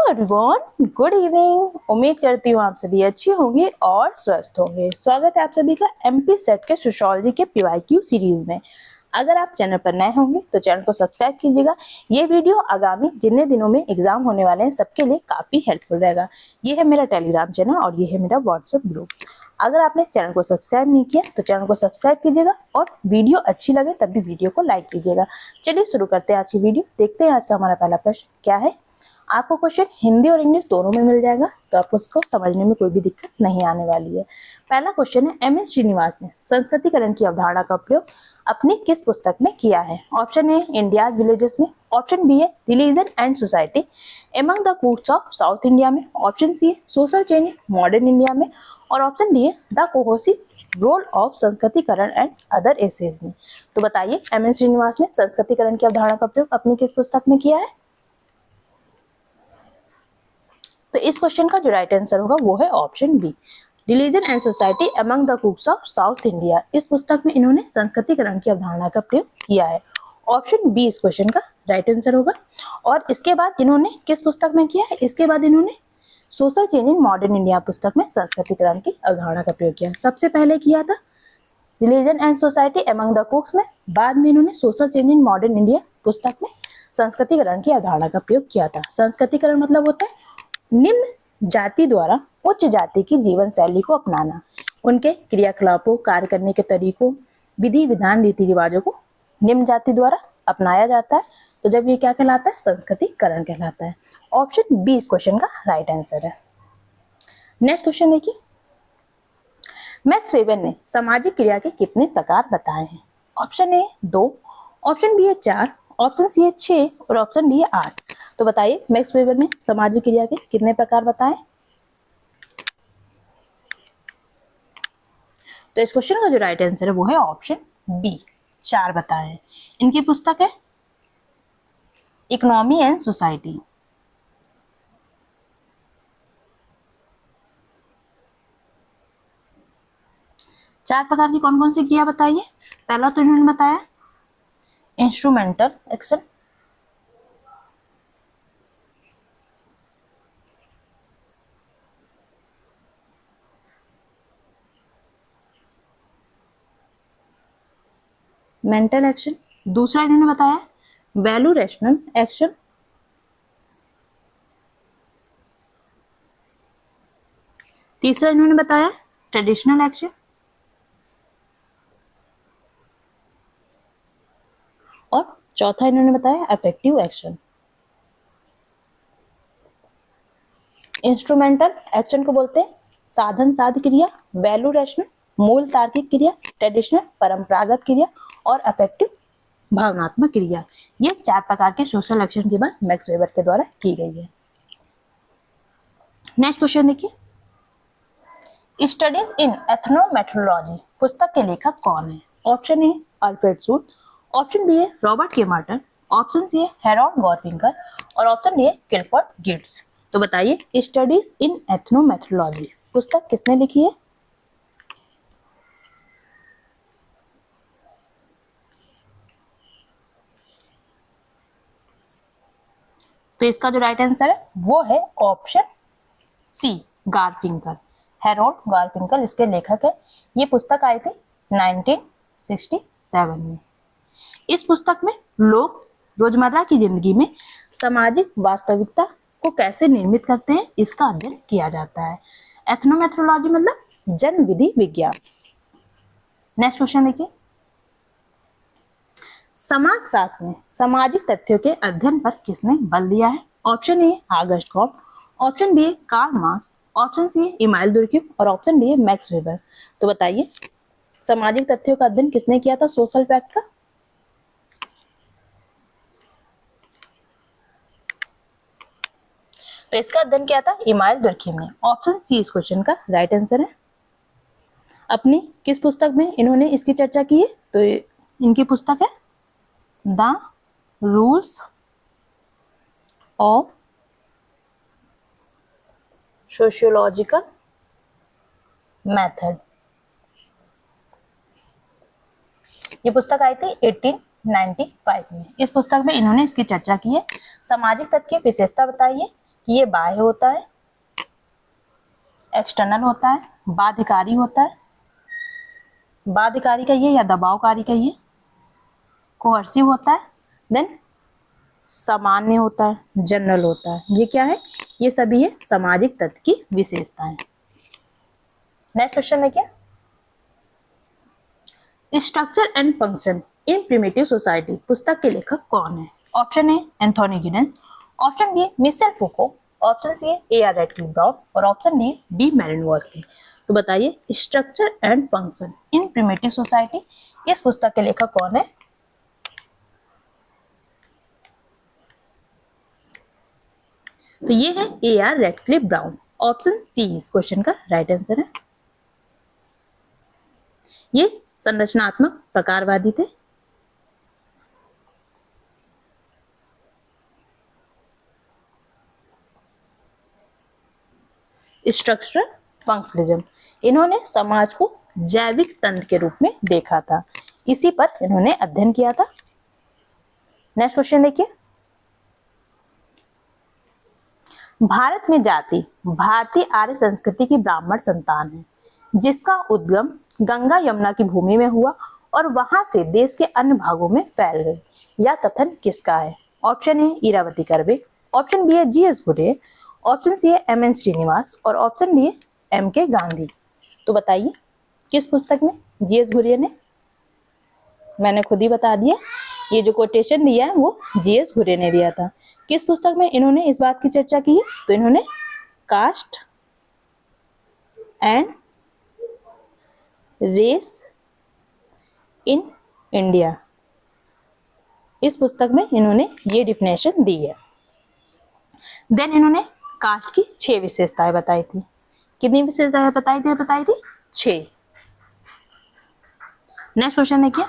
Everyone, good evening. उम्मीद करती हूँ आप सभी अच्छे होंगे और स्वस्थ होंगे। स्वागत है आप सभी का एमपी सेट के सोशियोलॉजी के पीवाईक्यू सीरीज में। अगर आप चैनल पर नए होंगे तो चैनल को सब्सक्राइब कीजिएगा। ये वीडियो आगामी जितने दिनों में एग्जाम होने वाले हैं सबके लिए काफी हेल्पफुल रहेगा। ये है मेरा टेलीग्राम चैनल और ये है मेरा व्हाट्सएप ग्रुप। अगर आपने चैनल को सब्सक्राइब नहीं किया तो चैनल को सब्सक्राइब कीजिएगा और वीडियो अच्छी लगे तब भी वीडियो को लाइक कीजिएगा। चलिए शुरू करते हैं आज की वीडियो। देखते हैं आज का हमारा पहला प्रश्न क्या है। आपको क्वेश्चन हिंदी और इंग्लिश दोनों में मिल जाएगा तो आपको उसको समझने में कोई भी दिक्कत नहीं आने वाली है। पहला क्वेश्चन है, एम.एस. श्रीनिवास ने संस्कृतिकरण की अवधारणा का प्रयोग अपनी किस पुस्तक में किया है। ऑप्शन ए इंडिया विलेजेस में, ऑप्शन बी है religion and society among the Coorgs of South India में, ऑप्शन सी है सोशल चेंज मॉडर्न इंडिया में और ऑप्शन डी है द कोहेसिव रोल ऑफ संस्कृतिकरण एंड अदर एसेज में। तो बताइए एम.एस. श्रीनिवास ने संस्कृतिकरण की अवधारणा का प्रयोग अपनी किस पुस्तक में किया है। तो इस क्वेश्चन का जो राइट आंसर होगा वो है option B, religion and society among the Coorgs of South India. इस पुस्तक में इन्होंने संस्कृतिकरण की अवधारणा का प्रयोग किया है। ऑप्शन बी इस क्वेश्चन का राइट आंसर होगा। और इसके बाद इन्होंने किस पुस्तक में किया है, इसके बाद इन्होंने social change in modern India पुस्तक में संस्कृतिकरण की अवधारणा का प्रयोग किया। सबसे पहले किया था religion and society among the कुक्स में, बाद में इन्होंने social change in modern India पुस्तक में संस्कृतिकरण की अवधारणा का प्रयोग किया था। संस्कृतिकरण मतलब होता है निम्न जाति द्वारा उच्च जाति की जीवन शैली को अपनाना, उनके क्रियाकलापों, कार्य करने के तरीकों, विधि विधान, रीति रिवाजों को निम्न जाति द्वारा अपनाया जाता है। तो जब ये क्या कहलाता है, संस्कृतिकरण कहलाता है। ऑप्शन बी इस क्वेश्चन का राइट आंसर है। नेक्स्ट क्वेश्चन देखिए, मैक्स वेबर ने सामाजिक क्रिया के कितने प्रकार बताए हैं। ऑप्शन ए 2, ऑप्शन बी है 4, ऑप्शन सी है 6 और ऑप्शन डी है 8। तो बताइए मैक्स वेबर ने सामाजिक क्रिया के कितने प्रकार बताए। तो इस क्वेश्चन का जो राइट आंसर है वो है ऑप्शन बी, 4 बताए हैं। इनकी पुस्तक है इकोनॉमी एंड सोसाइटी। चार प्रकार की कौन कौन सी क्रिया बताइए। पहला तो इन्होंने बताया इंस्ट्रूमेंटल एक्शन, मेंटल एक्शन। दूसरा इन्होंने बताया वैल्यू रैशनल एक्शन। तीसरा इन्होंने बताया ट्रेडिशनल एक्शन और चौथा इन्होंने बताया अफेक्टिव एक्शन। इंस्ट्रूमेंटल एक्शन को बोलते हैं साधन साध्य क्रिया, वैल्यू रैशनल मूल तार्किक क्रिया, ट्रेडिशनल परंपरागत क्रिया और अफेक्टिव भावनात्मक क्रिया। ये 4 प्रकार के सोशल एक्शन की बात मैक्स वेबर के द्वारा की गई है। नेक्स्ट क्वेश्चन देखिए, स्टडीज इन एथनोमेट्रोलॉजी पुस्तक के लेखक कौन है। Option A Alfred Schutz, option B है Robert K Merton, option C है हैरोल्ड गॉरफिंकर और ऑप्शन डी है किलफर्ड गिट्स। तो बताइए स्टडीज इन एथनोमेट्रोलॉजी पुस्तक किसने लिखी है। तो इसका जो राइट आंसर है वो है ऑप्शन सी गारफिंकर, हैरोल्ड गारफिंकर इसके लेखक है। ये पुस्तक आई थी 1967 में। इस पुस्तक में लोग रोजमर्रा की जिंदगी में सामाजिक वास्तविकता को कैसे निर्मित करते हैं इसका अध्ययन किया जाता है। एथनोमेट्रोलॉजी मतलब जन विधि विज्ञान। नेक्स्ट क्वेश्चन देखिए, समाजशास्त्र में सामाजिक तथ्यों के अध्ययन पर किसने बल दिया है। Option A August Comte, option B Karl Marx, option C Emile Durkheim और ऑप्शन डी मैक्स वेबर। तो बताइए सामाजिक तथ्यों का अध्ययन किसने किया था सोशल फैक्ट का। तो इसका अध्ययन किया था इमाइल दुर्क्यू ने। ऑप्शन सी इस क्वेश्चन का राइट आंसर है। अपनी किस पुस्तक में इन्होंने इसकी चर्चा की है, तो इनकी पुस्तक है the rules of sociological method. ये पुस्तक आई थी 1895 में। इस पुस्तक में इन्होंने इसकी चर्चा की है। सामाजिक तथ्य की विशेषता बताइए कि ये बाह्य होता है, एक्सटर्नल होता है, बाध्यकारी होता है, बाध्यकारी कहिए या दबावकारी कहिए, कोहर्सिव होता है, देन सामान्य होता है, जनरल होता है। ये क्या है? ये सभी है सामाजिक तत्व की विशेषताएं। नेक्स्ट क्वेश्चन है क्या? Structure and function in primitive society पुस्तक के लेखक कौन है? Option A Anthony Giddens, option B Michel Foucault, option C A R Radcliffe Brown और ऑप्शन डी बी मैलिनोव्स्की। तो बताइए structure and function in primitive society इस पुस्तक के लेखक कौन है? तो ये है A R Radcliffe Brown. Option C इस क्वेश्चन का राइट आंसर है। ये संरचनात्मक प्रकारवादी थे। स्ट्रक्चरल फंक्शनलिज्म, इन्होंने समाज को जैविक तंत्र के रूप में देखा था, इसी पर इन्होंने अध्ययन किया था। नेक्स्ट क्वेश्चन देखिए, भारत में जाति भारतीय आर्य संस्कृति की ब्राह्मण संतान है, जिसका उद्गम गंगा यमुना की भूमि में हुआ और वहां से देश के अन्य भागों में फैल गई। यह कथन किसका है? Option A Irawati Karve, option B है जीएस घुरे, ऑप्शन सी है एमएन श्रीनिवास और ऑप्शन डी है एमके गांधी। तो बताइए किस पुस्तक में जीएस घुरे ने? मैंने खुद ही बता दिया, ये जो कोटेशन दिया है वो जीएस घुरे ने दिया था। किस पुस्तक में इन्होंने इस बात की चर्चा की है? तो इन्होंने caste and race in India, इस पुस्तक में इन्होंने ये डिफिनेशन दी है। देन इन्होंने कास्ट की 6 विशेषताएं बताई थी। कितनी विशेषताएं बताई थी? 6। नेक्स्ट क्वेश्चन देखिए,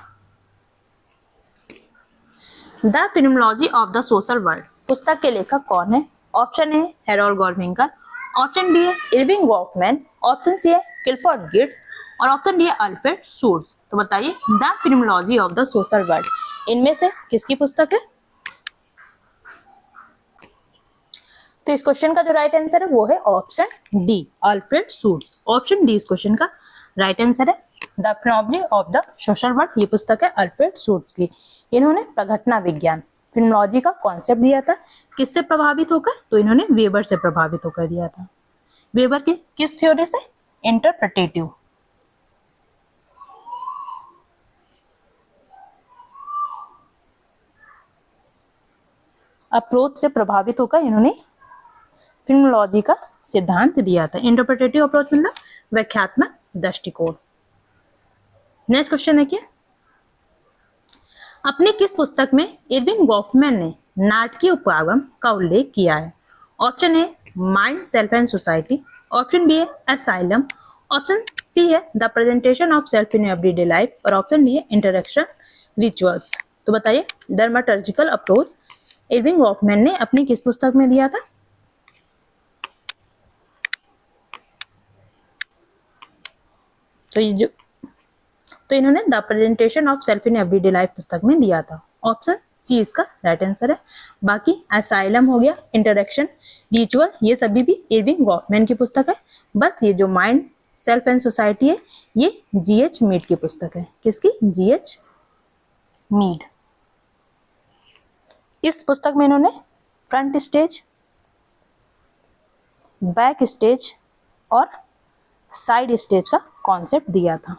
the phenomenology of the social world पुस्तक के लेखक कौन है? Option A Harold Garfinkel, option B है इरविंग गॉफमैन, ऑप्शन सी है क्लिफर्ड गिट्स और ऑप्शन डी है अल्फ्रेड शूट्स। तो बताइए the phenomenology of the social world इनमें से किसकी पुस्तक है? तो इस क्वेश्चन का जो राइट आंसर है वो है option D Alfred Schutz. Option D इस क्वेश्चन का राइट आंसर है। The phenomenology of the social world ये पुस्तक है अल्फ्रेड शूट्स की। इन्होंने प्रघटना विज्ञान फिनोमेनोलॉजी का कॉन्सेप्ट दिया था। किससे प्रभावित होकर? तो इन्होंने वेबर से प्रभावित होकर दिया था। वेबर के किस थ्योरी से? इंटरप्रेटेटिव अप्रोच से प्रभावित होकर इन्होंने फिनोमेनोलॉजी का सिद्धांत दिया था। इंटरप्रेटेटिव अप्रोच मतलब व्याख्यात्मक दृष्टिकोण। नेक्स्ट क्वेश्चन है क्या, अपने किस पुस्तक में इरविंग गॉफमैन ने नाटकीय उपागम का उल्लेख किया है? Option A mind self and society, option B है असाइलम, ऑप्शन सी है the presentation of self in everyday life और ऑप्शन डी है इंटरेक्शन रिचुअल्स। तो बताइए ड्रामेटर्जिकल अप्रोच इरविंग गॉफमैन ने अपनी किस पुस्तक में दिया था? तो इन्होंने the presentation of self in everyday life पुस्तक में दिया था। ऑप्शन सी इसका राइट आंसर है। बाकी असाइलम हो गया, इंटरेक्शन रिचुअल, ये सभी भी इरविंग गॉफमैन की पुस्तक है। बस ये जो माइंड सेल्फ एंड सोसाइटी है ये जीएच मीड की पुस्तक है। किसकी? G H Mead. इस पुस्तक में इन्होंने फ्रंट स्टेज, बैक स्टेज और साइड स्टेज का कॉन्सेप्ट दिया था।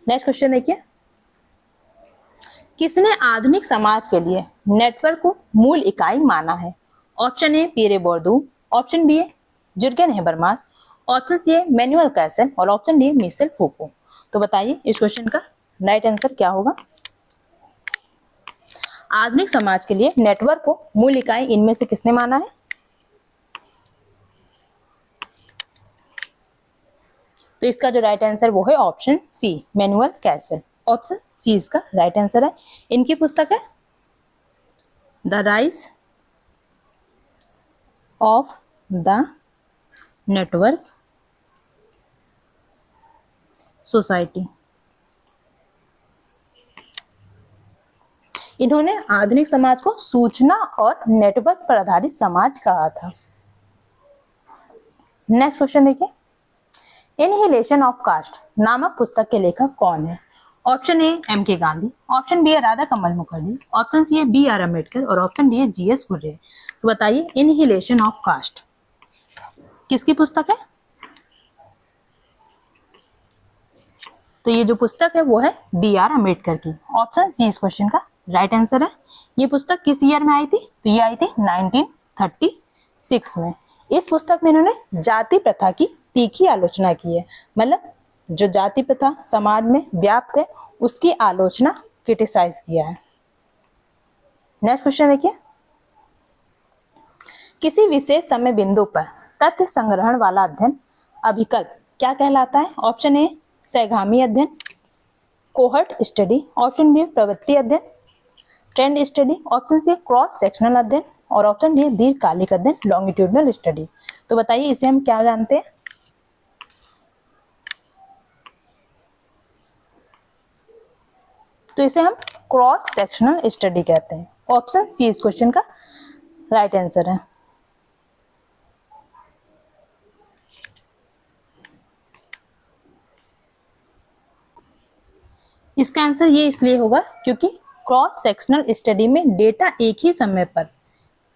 नेक्स्ट क्वेश्चन देखिए, किसने आधुनिक समाज के लिए नेटवर्क को मूल इकाई माना है? Option A Pierre Bourdieu, option B है जुर्गेन हेबरमास, ऑप्शन सी है मैनुअल कैसल और ऑप्शन डी है मिशेल फूको। तो बताइए इस क्वेश्चन का राइट आंसर क्या होगा? आधुनिक समाज के लिए नेटवर्क को मूल इकाई इनमें से किसने माना है? तो इसका जो राइट आंसर वो है option C Manuel Castells. Option C इसका राइट आंसर है। इनकी पुस्तक है the rise of the network society. इन्होंने आधुनिक समाज को सूचना और नेटवर्क पर आधारित समाज कहा था। नेक्स्ट क्वेश्चन देखिए, इनहिलेशन ऑफ कास्ट नामक पुस्तक के लेखक कौन है? ऑप्शन ए एम के गांधी, ऑप्शन बी है राधा कमल मुखर्जी, ऑप्शन सी है बी आर अम्बेडकर और ऑप्शन डी है जी एस खुर्रे। तो बताइए इनहिलेशन ऑफ कास्ट किसकी पुस्तक है? तो ये जो पुस्तक है वो है बी आर अम्बेडकर की। ऑप्शन सी इस क्वेश्चन का राइट आंसर है। ये पुस्तक किस ईयर में आई थी? तो ये आई थी 1936 में। इस पुस्तक में इन्होंने जाति प्रथा की तीखी आलोचना की है, मतलब जो जाति प्रथा समाज में व्याप्त है उसकी आलोचना, क्रिटिसाइज किया है। नेक्स्ट क्वेश्चन देखिए, किसी विशेष समय बिंदु पर तथ्य संग्रहण वाला अध्ययन अभिकल्प क्या कहलाता है? ऑप्शन ए सहगामी अध्ययन, कोहर्ट स्टडी, ऑप्शन बी प्रवृत्ति अध्ययन, trend study, option C cross sectional अध्ययन और ऑप्शन डी दीर्घकालिक अध्ययन, लॉन्गिट्यूडनल स्टडी। तो बताइए इसे हम क्या जानते हैं? तो इसे हम क्रॉस सेक्शनल स्टडी कहते हैं। ऑप्शन सी इस क्वेश्चन का राइट आंसर है। इसका आंसर ये इसलिए होगा क्योंकि क्रॉस सेक्शनल स्टडी में डेटा एक ही समय पर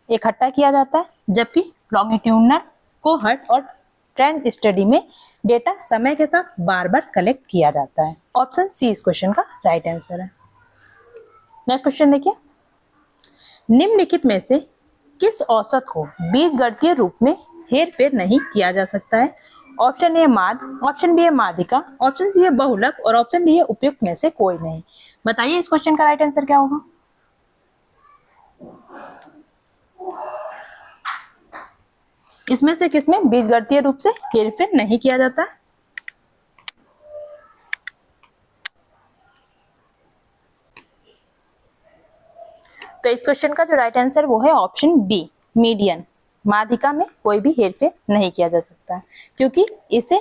इकट्ठा किया जाता है, जबकि लॉन्गिट्यूडनल, कोहर्ट और ट्रेंड स्टडी में डेटा समय के साथ बार बार कलेक्ट किया जाता है। ऑप्शन सी इस क्वेश्चन का राइट आंसर है। नेक्स्ट क्वेश्चन देखिए, निम्नलिखित में से किस औसत को बीजगणितीय रूप में हेरफेर नहीं किया जा सकता है? ऑप्शन ए माद, ऑप्शन बी है माध्यिका, ऑप्शन सी है बहुलक और ऑप्शन डी है उपयुक्त में से कोई नहीं। बताइए इस क्वेश्चन का राइट आंसर क्या होगा? इसमें से किसमें बीजगणितीय रूप से हेरफेर नहीं किया जाता? तो इस क्वेश्चन का जो राइट आंसर वो है ऑप्शन बी मीडियन। माध्यिका में कोई भी हेरफेर नहीं किया जा सकता है क्योंकि इसे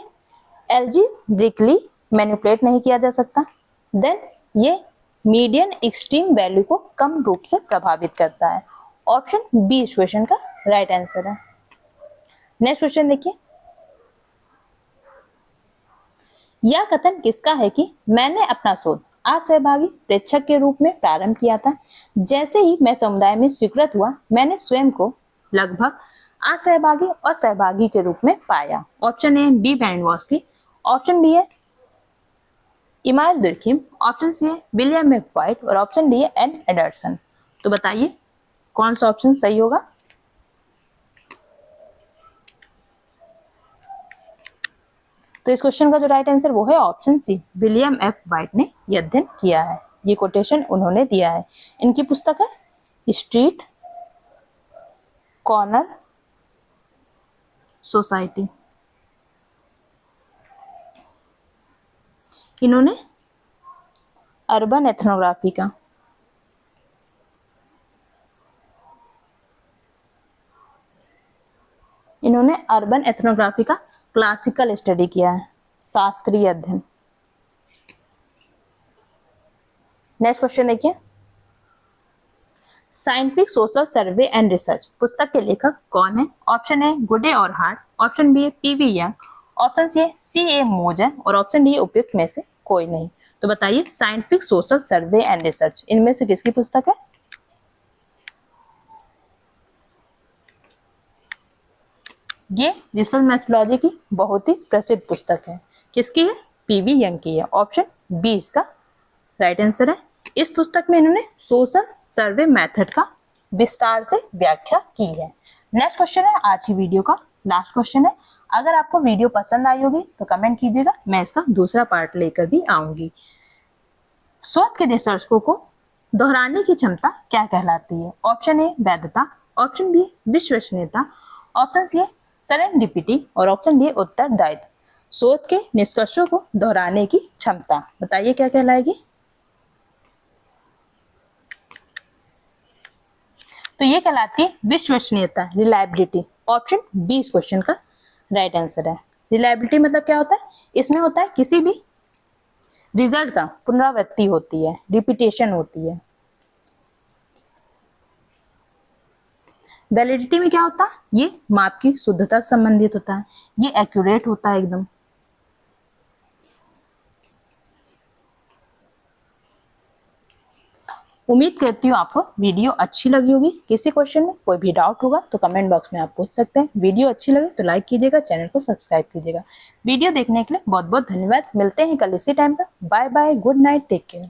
एल्जेब्रिकली मैनिपुलेट नहीं किया जा सकता। देन ये मीडियन एक्सट्रीम वैल्यू को कम रूप से प्रभावित करता है। ऑप्शन बी इस क्वेश्चन का राइट आंसर है। नेक्स्ट क्वेश्चन देखिए, यह कथन किसका है कि मैंने अपना शोध असहभागी प्रेक्षक के रूप में प्रारंभ किया था, जैसे ही मैं समुदाय में स्वीकृत हुआ मैंने स्वयं को लगभग असहभागी और सहभागी के रूप में पाया। Option A B Malinowski, option B है इमाइल दुर्खिम, ऑप्शन सी है विलियम एफ व्हाइट और ऑप्शन डी है एन एडर्सन। तो बताइए कौन सा ऑप्शन सही होगा? तो इस क्वेश्चन का जो राइट आंसर वो है option C William F Whyte ने यह अध्ययन किया है। ये कोटेशन उन्होंने दिया है। इनकी पुस्तक है स्ट्रीट कॉर्नर सोसाइटी। इन्होंने अर्बन एथनोग्राफी का क्लासिकल स्टडी किया है, शास्त्रीय अध्ययन। नेक्स्ट क्वेश्चन देखिए, scientific social survey and research पुस्तक के लेखक कौन है? ऑप्शन ए गुडे और Hatt, option B P V Young, option C C A Moser और ऑप्शन डी उपयुक्त में से कोई नहीं। तो बताइए scientific social survey and research इनमें से किसकी पुस्तक है? ये रिसर्च मेथोडोलॉजी की बहुत ही प्रसिद्ध पुस्तक है। किसकी है? पीवी यंग की है। ऑप्शन बी इसका राइट आंसर है। इस पुस्तक में इन्होंने सोशल सर्वे मेथड का विस्तार से व्याख्या की है। नेक्स्ट क्वेश्चन है आज की वीडियो का लास्ट क्वेश्चन है। अगर आपको वीडियो पसंद आई होगी तो कमेंट कीजिएगा, मैं इसका दूसरा पार्ट लेकर भी आऊंगी। शोध के निष्कर्षों को दोहराने की क्षमता क्या कहलाती है? ऑप्शन ए वैधता, ऑप्शन बी विश्वसनीयता, ऑप्शन सी सेरेंडिपिटी और ऑप्शन डी उत्तरदायित्व। शोध के निष्कर्षों को दोहराने की क्षमता बताइए क्या कहलाएगी? तो ये कहलाती है विश्वसनीयता, रिलायबिलिटी। ऑप्शन बी इस क्वेश्चन का राइट आंसर है। रिलायबिलिटी मतलब क्या होता है? इसमें होता है किसी भी रिजल्ट का पुनरावृत्ति होती है, रिपीटेशन होती है। वैलिडिटी में क्या होता है, ये माप की शुद्धता से संबंधित होता है, ये एक्यूरेट होता है एकदम। उम्मीद करती हूँ आपको वीडियो अच्छी लगी होगी। किसी क्वेश्चन में कोई भी डाउट होगा तो कमेंट बॉक्स में आप पूछ सकते हैं। वीडियो अच्छी लगे तो लाइक कीजिएगा, चैनल को सब्सक्राइब कीजिएगा। वीडियो देखने के लिए बहुत बहुत धन्यवाद। मिलते हैं कल इसी टाइम पर। Bye bye, good night, take care.